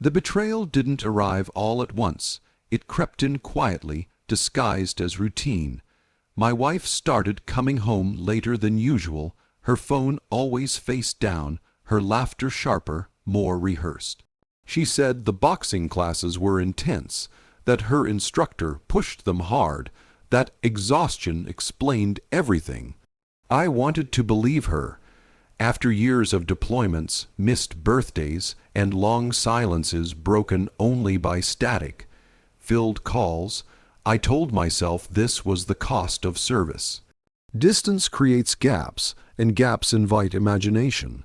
The betrayal didn't arrive all at once. It crept in quietly, disguised as routine. My wife started coming home later than usual, her phone always face down, her laughter sharper, more rehearsed. She said the boxing classes were intense, that her instructor pushed them hard, that exhaustion explained everything. I wanted to believe her. After years of deployments, missed birthdays, and long silences broken only by static, filled calls, I told myself this was the cost of service. Distance creates gaps, and gaps invite imagination.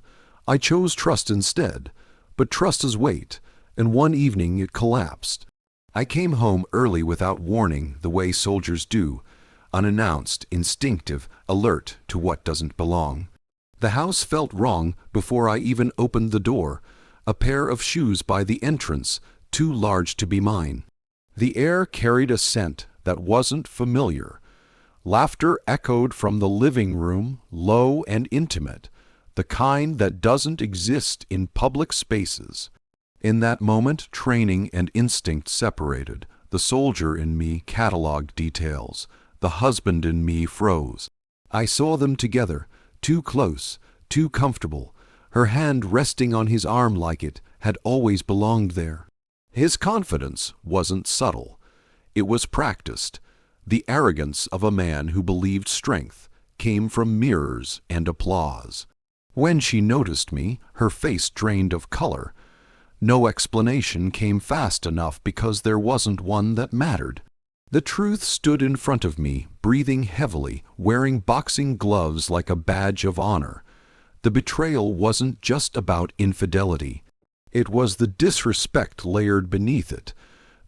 I chose trust instead, but trust is weight, and one evening it collapsed. I came home early without warning, the way soldiers do, unannounced, instinctive, alert to what doesn't belong. The house felt wrong before I even opened the door, a pair of shoes by the entrance, too large to be mine. The air carried a scent that wasn't familiar. Laughter echoed from the living room, low and intimate, the kind that doesn't exist in public spaces. In that moment, training and instinct separated. The soldier in me cataloged details. The husband in me froze. I saw them together, too close, too comfortable, her hand resting on his arm like it had always belonged there. His confidence wasn't subtle. It was practiced. The arrogance of a man who believed strength came from mirrors and applause. When she noticed me, her face drained of color. No explanation came fast enough because there wasn't one that mattered. The truth stood in front of me, breathing heavily, wearing boxing gloves like a badge of honor. The betrayal wasn't just about infidelity. It was the disrespect layered beneath it,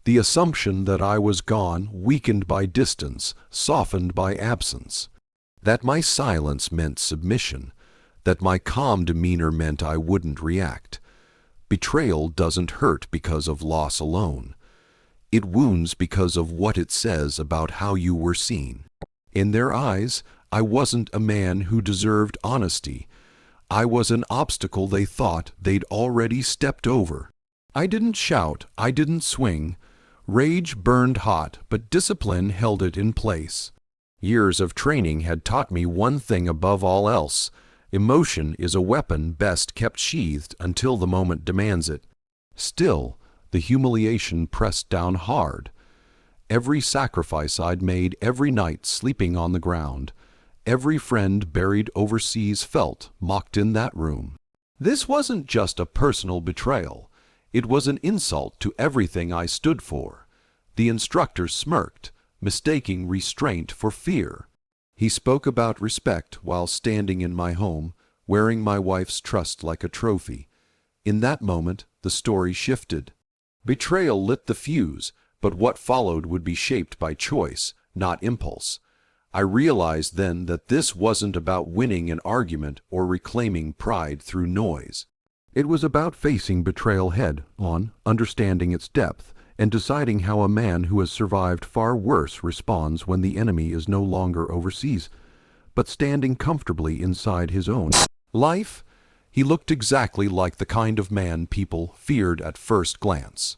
the assumption that I was gone, weakened by distance, softened by absence. That my silence meant submission, that my calm demeanor meant I wouldn't react. Betrayal doesn't hurt because of loss alone. It wounds because of what it says about how you were seen. In their eyes, I wasn't a man who deserved honesty. I was an obstacle they thought they'd already stepped over. I didn't shout, I didn't swing. Rage burned hot, but discipline held it in place. Years of training had taught me one thing above all else. Emotion is a weapon best kept sheathed until the moment demands it. Still, the humiliation pressed down hard. Every sacrifice I'd made every night sleeping on the ground, every friend buried overseas felt mocked in that room. This wasn't just a personal betrayal. It was an insult to everything I stood for. The instructor smirked, mistaking restraint for fear. He spoke about respect while standing in my home, wearing my wife's trust like a trophy. In that moment, the story shifted. Betrayal lit the fuse, but what followed would be shaped by choice, not impulse. I realized then that this wasn't about winning an argument or reclaiming pride through noise. It was about facing betrayal head-on, understanding its depth, and deciding how a man who has survived far worse responds when the enemy is no longer overseas, but standing comfortably inside his own life. He looked exactly like the kind of man people feared at first glance.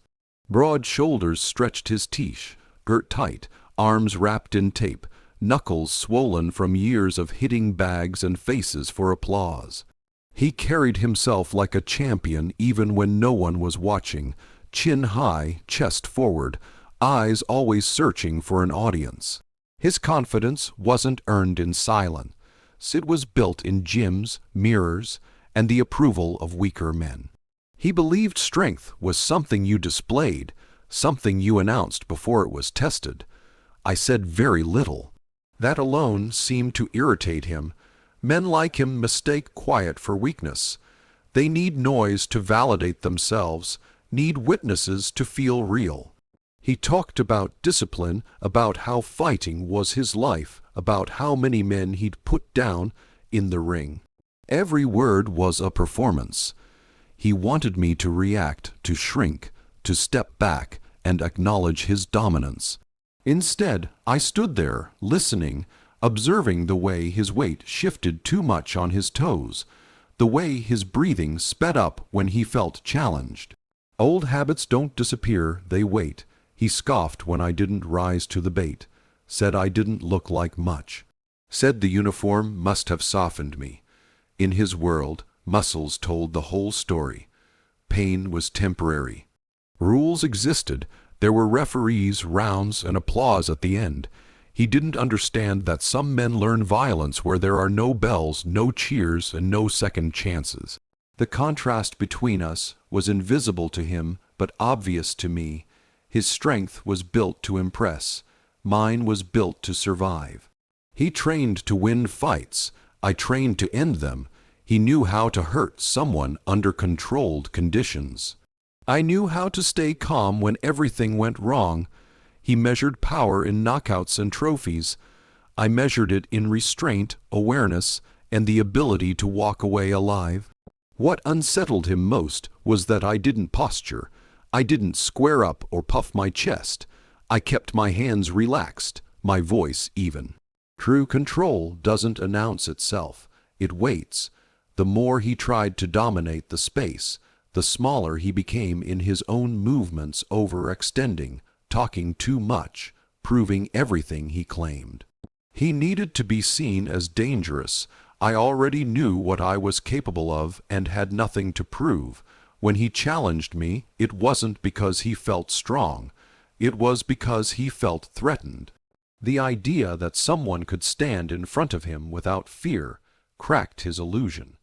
Broad shoulders stretched his tiche, girt tight, arms wrapped in tape, knuckles swollen from years of hitting bags and faces for applause. He carried himself like a champion even when no one was watching, chin high, chest forward, eyes always searching for an audience. His confidence wasn't earned in silence. It was built in gyms, mirrors, and the approval of weaker men. He believed strength was something you displayed, something you announced before it was tested. I said very little. That alone seemed to irritate him. Men like him mistake quiet for weakness. They need noise to validate themselves, need witnesses to feel real. He talked about discipline, about how fighting was his life, about how many men he'd put down in the ring. Every word was a performance. He wanted me to react, to shrink, to step back and acknowledge his dominance. Instead, I stood there, listening, observing the way his weight shifted too much on his toes, the way his breathing sped up when he felt challenged. Old habits don't disappear, they wait. He scoffed when I didn't rise to the bait, said I didn't look like much, said the uniform must have softened me. In his world, muscles told the whole story. Pain was temporary. Rules existed. There were referees, rounds, and applause at the end. He didn't understand that some men learn violence where there are no bells, no cheers, and no second chances. The contrast between us was invisible to him, but obvious to me. His strength was built to impress. Mine was built to survive. He trained to win fights. I trained to end them. He knew how to hurt someone under controlled conditions. I knew how to stay calm when everything went wrong. He measured power in knockouts and trophies. I measured it in restraint, awareness, and the ability to walk away alive. What unsettled him most was that I didn't posture. I didn't square up or puff my chest. I kept my hands relaxed, my voice even. True control doesn't announce itself. It waits. The more he tried to dominate the space, the smaller he became in his own movements, overextending, talking too much, proving everything he claimed. He needed to be seen as dangerous. I already knew what I was capable of and had nothing to prove. When he challenged me, it wasn't because he felt strong. It was because he felt threatened. The idea that someone could stand in front of him without fear cracked his illusion.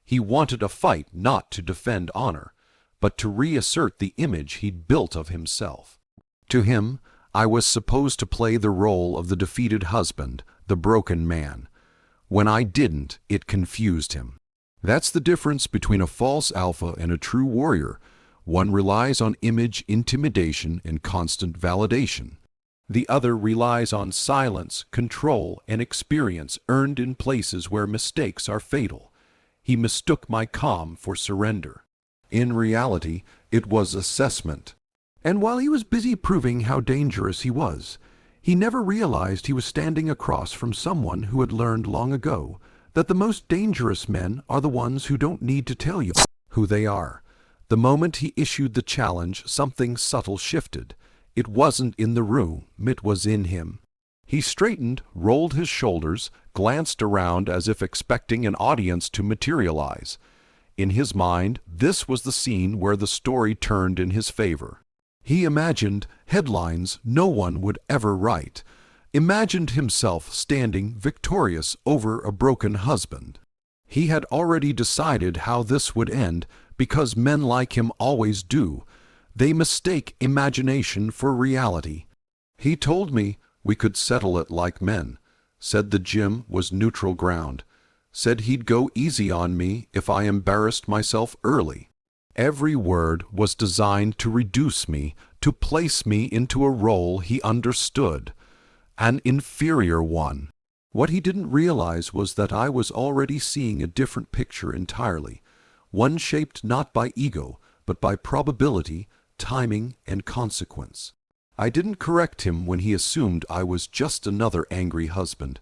He wanted a fight not to defend honor, but to reassert the image he'd built of himself. To him, I was supposed to play the role of the defeated husband, the broken man. When I didn't, it confused him. That's the difference between a false alpha and a true warrior. One relies on image, intimidation, and constant validation. The other relies on silence, control, and experience earned in places where mistakes are fatal. He mistook my calm for surrender. In reality, it was assessment. And while he was busy proving how dangerous he was, he never realized he was standing across from someone who had learned long ago that the most dangerous men are the ones who don't need to tell you who they are. The moment he issued the challenge, something subtle shifted. It wasn't in the room, it was in him. He straightened, rolled his shoulders, glanced around as if expecting an audience to materialize. In his mind, this was the scene where the story turned in his favor. He imagined headlines no one would ever write, imagined himself standing victorious over a broken husband. He had already decided how this would end because men like him always do. They mistake imagination for reality. He told me we could settle it like men, said the gym was neutral ground, said he'd go easy on me if I embarrassed myself early. Every word was designed to reduce me, to place me into a role he understood, an inferior one. What he didn't realize was that I was already seeing a different picture entirely, one shaped not by ego, but by probability, timing, and consequence. I didn't correct him when he assumed I was just another angry husband.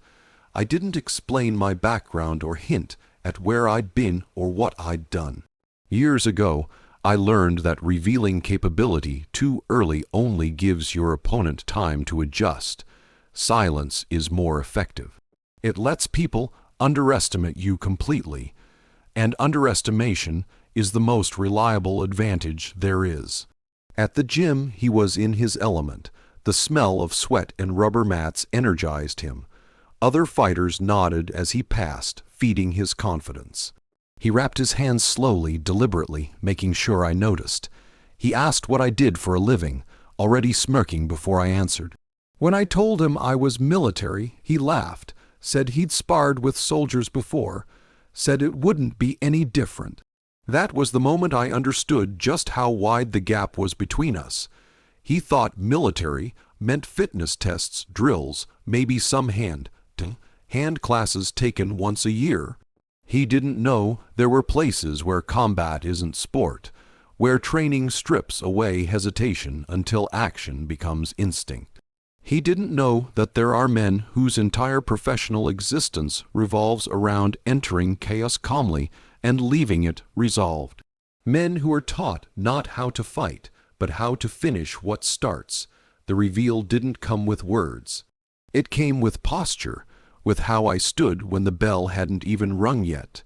I didn't explain my background or hint at where I'd been or what I'd done. Years ago, I learned that revealing capability too early only gives your opponent time to adjust. Silence is more effective. It lets people underestimate you completely, and underestimation is the most reliable advantage there is. At the gym, he was in his element. The smell of sweat and rubber mats energized him. Other fighters nodded as he passed, feeding his confidence. He wrapped his hands slowly, deliberately, making sure I noticed. He asked what I did for a living, already smirking before I answered. When I told him I was military, he laughed, said he'd sparred with soldiers before, said it wouldn't be any different. That was the moment I understood just how wide the gap was between us. He thought military meant fitness tests, drills, maybe some hand classes taken once a year. He didn't know there were places where combat isn't sport, where training strips away hesitation until action becomes instinct. He didn't know that there are men whose entire professional existence revolves around entering chaos calmly and leaving it resolved. Men who are taught not how to fight, but how to finish what starts. The reveal didn't come with words. It came with posture, with how I stood when the bell hadn't even rung yet,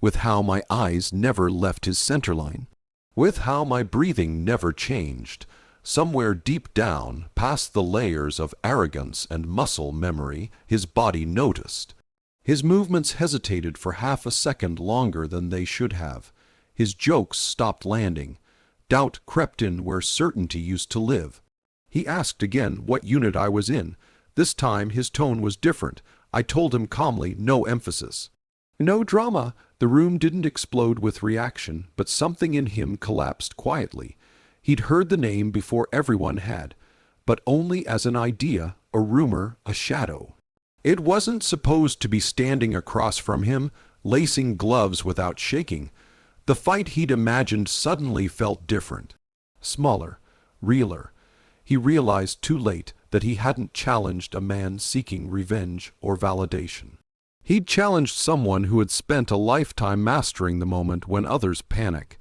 with how my eyes never left his centerline, with how my breathing never changed. Somewhere deep down, past the layers of arrogance and muscle memory, his body noticed. His movements hesitated for half a second longer than they should have. His jokes stopped landing. Doubt crept in where certainty used to live. He asked again what unit I was in. This time his tone was different. I told him calmly, no emphasis. No drama. The room didn't explode with reaction, but something in him collapsed quietly. He'd heard the name before everyone had, but only as an idea, a rumor, a shadow. It wasn't supposed to be standing across from him, lacing gloves without shaking. The fight he'd imagined suddenly felt different. Smaller, realer. He realized too late that he hadn't challenged a man seeking revenge or validation. He'd challenged someone who had spent a lifetime mastering the moment when others panic,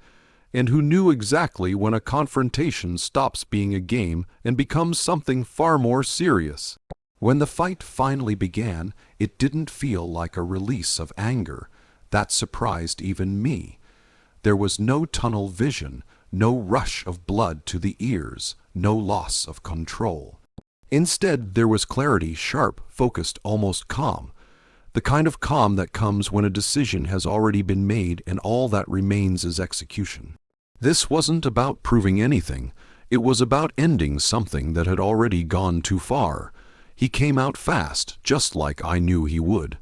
and who knew exactly when a confrontation stops being a game and becomes something far more serious. When the fight finally began, it didn't feel like a release of anger. That surprised even me. There was no tunnel vision, no rush of blood to the ears, no loss of control. Instead, there was clarity, sharp, focused, almost calm. The kind of calm that comes when a decision has already been made and all that remains is execution. This wasn't about proving anything. It was about ending something that had already gone too far. He came out fast, just like I knew he would.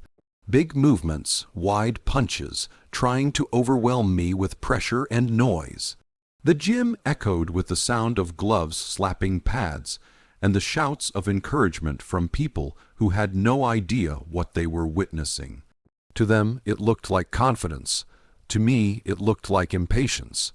Big movements, wide punches, trying to overwhelm me with pressure and noise. The gym echoed with the sound of gloves slapping pads, and the shouts of encouragement from people who had no idea what they were witnessing. To them, it looked like confidence. To me, it looked like impatience.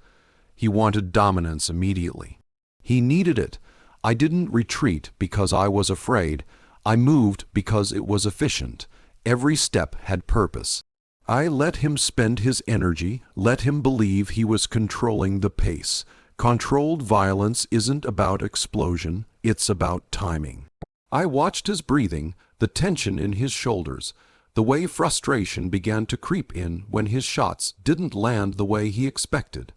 He wanted dominance immediately. He needed it. I didn't retreat because I was afraid. I moved because it was efficient. Every step had purpose. I let him spend his energy, let him believe he was controlling the pace. Controlled violence isn't about explosion, it's about timing. I watched his breathing, the tension in his shoulders, the way frustration began to creep in when his shots didn't land the way he expected.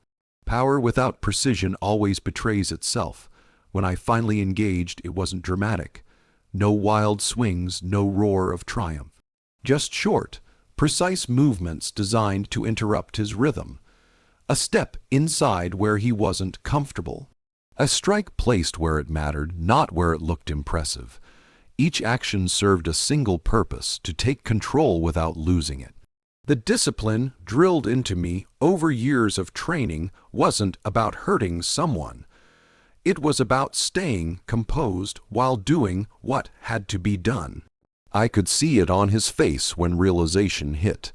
Power without precision always betrays itself. When I finally engaged, it wasn't dramatic. No wild swings, no roar of triumph. Just short, precise movements designed to interrupt his rhythm. A step inside where he wasn't comfortable. A strike placed where it mattered, not where it looked impressive. Each action served a single purpose, to take control without losing it. The discipline drilled into me over years of training wasn't about hurting someone. It was about staying composed while doing what had to be done. I could see it on his face when realization hit.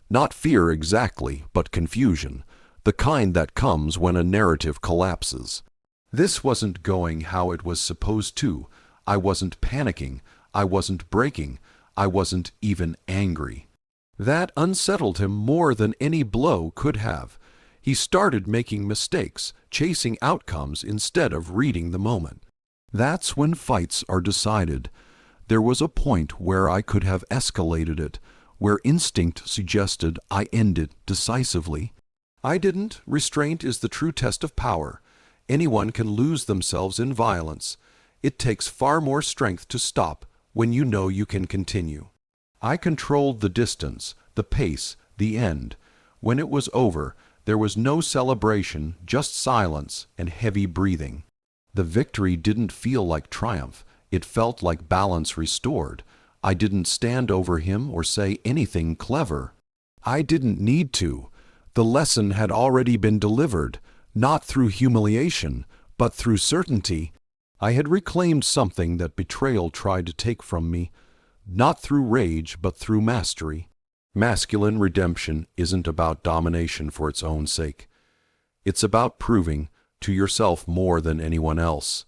Not fear exactly, but confusion. The kind that comes when a narrative collapses. This wasn't going how it was supposed to. I wasn't panicking. I wasn't breaking. I wasn't even angry. That unsettled him more than any blow could have. He started making mistakes, chasing outcomes instead of reading the moment. That's when fights are decided. There was a point where I could have escalated it, where instinct suggested I end it decisively. I didn't. Restraint is the true test of power. Anyone can lose themselves in violence. It takes far more strength to stop when you know you can continue. I controlled the distance, the pace, the end. When it was over, there was no celebration, just silence and heavy breathing. The victory didn't feel like triumph. It felt like balance restored. I didn't stand over him or say anything clever. I didn't need to. The lesson had already been delivered, not through humiliation, but through certainty. I had reclaimed something that betrayal tried to take from me, not through rage, but through mastery. Masculine redemption isn't about domination for its own sake. It's about proving, to yourself more than anyone else,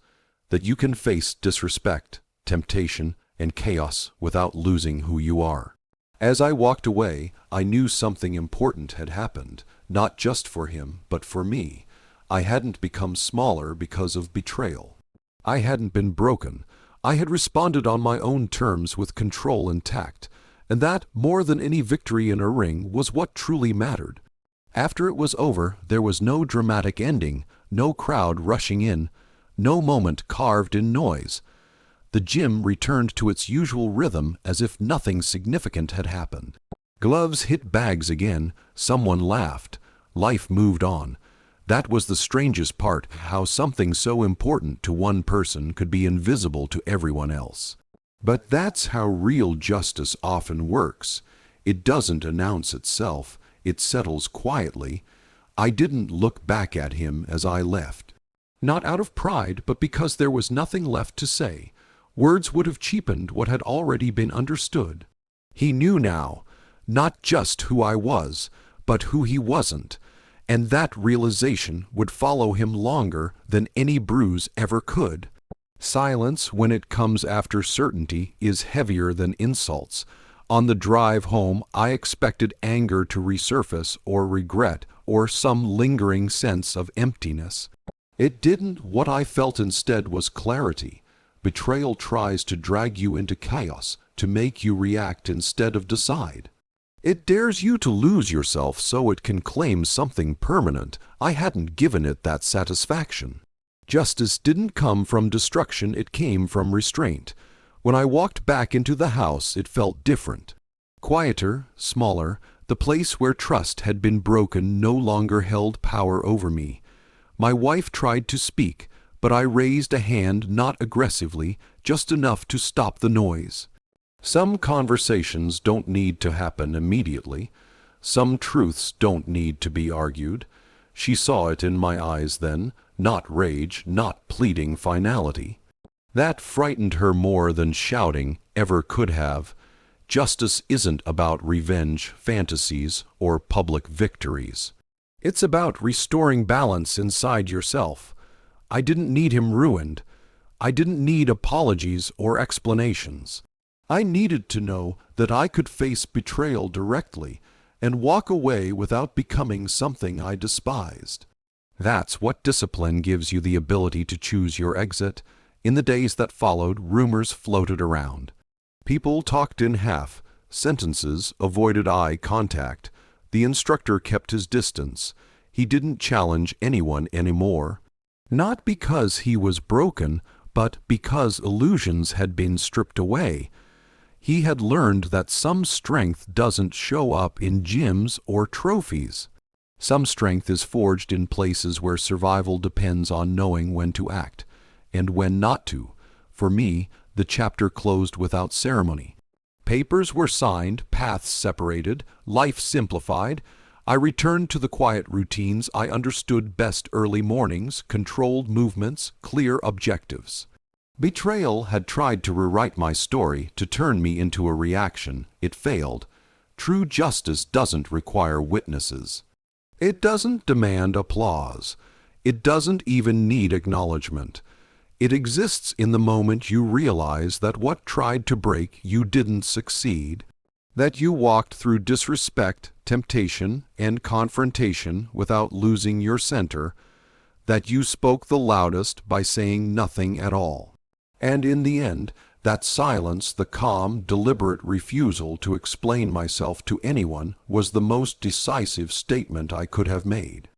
that you can face disrespect, temptation, and chaos without losing who you are. As I walked away, I knew something important had happened, not just for him, but for me. I hadn't become smaller because of betrayal. I hadn't been broken. I had responded on my own terms with control and tact, and that, more than any victory in a ring, was what truly mattered. After it was over, there was no dramatic ending, no crowd rushing in, no moment carved in noise. The gym returned to its usual rhythm as if nothing significant had happened. Gloves hit bags again, someone laughed, life moved on. That was the strangest part, how something so important to one person could be invisible to everyone else. But that's how real justice often works. It doesn't announce itself, it settles quietly. I didn't look back at him as I left. Not out of pride, but because there was nothing left to say. Words would have cheapened what had already been understood. He knew now, not just who I was, but who he wasn't, and that realization would follow him longer than any bruise ever could. Silence, when it comes after certainty, is heavier than insults. On the drive home, I expected anger to resurface, or regret, or some lingering sense of emptiness. It didn't. What I felt instead was clarity. Betrayal tries to drag you into chaos, to make you react instead of decide. It dares you to lose yourself so it can claim something permanent. I hadn't given it that satisfaction. Justice didn't come from destruction, it came from restraint. When I walked back into the house, it felt different. Quieter, smaller, the place where trust had been broken no longer held power over me. My wife tried to speak, but I raised a hand, not aggressively, just enough to stop the noise. Some conversations don't need to happen immediately. Some truths don't need to be argued. She saw it in my eyes then, not rage, not pleading finality. That frightened her more than shouting ever could have. Justice isn't about revenge fantasies or public victories. It's about restoring balance inside yourself. I didn't need him ruined. I didn't need apologies or explanations. I needed to know that I could face betrayal directly and walk away without becoming something I despised. That's what discipline gives you, the ability to choose your exit. In the days that followed, rumors floated around. People talked in half sentences, avoided eye contact. The instructor kept his distance. He didn't challenge anyone anymore. Not because he was broken, but because illusions had been stripped away. He had learned that some strength doesn't show up in gyms or trophies. Some strength is forged in places where survival depends on knowing when to act and when not to. For me, the chapter closed without ceremony. Papers were signed, paths separated, life simplified. I returned to the quiet routines I understood best: early mornings, controlled movements, clear objectives. Betrayal had tried to rewrite my story, to turn me into a reaction. It failed. True justice doesn't require witnesses. It doesn't demand applause. It doesn't even need acknowledgement. It exists in the moment you realize that what tried to break you didn't succeed, that you walked through disrespect, temptation, and confrontation without losing your center, that you spoke the loudest by saying nothing at all. And in the end, that silence, the calm, deliberate refusal to explain myself to anyone, was the most decisive statement I could have made.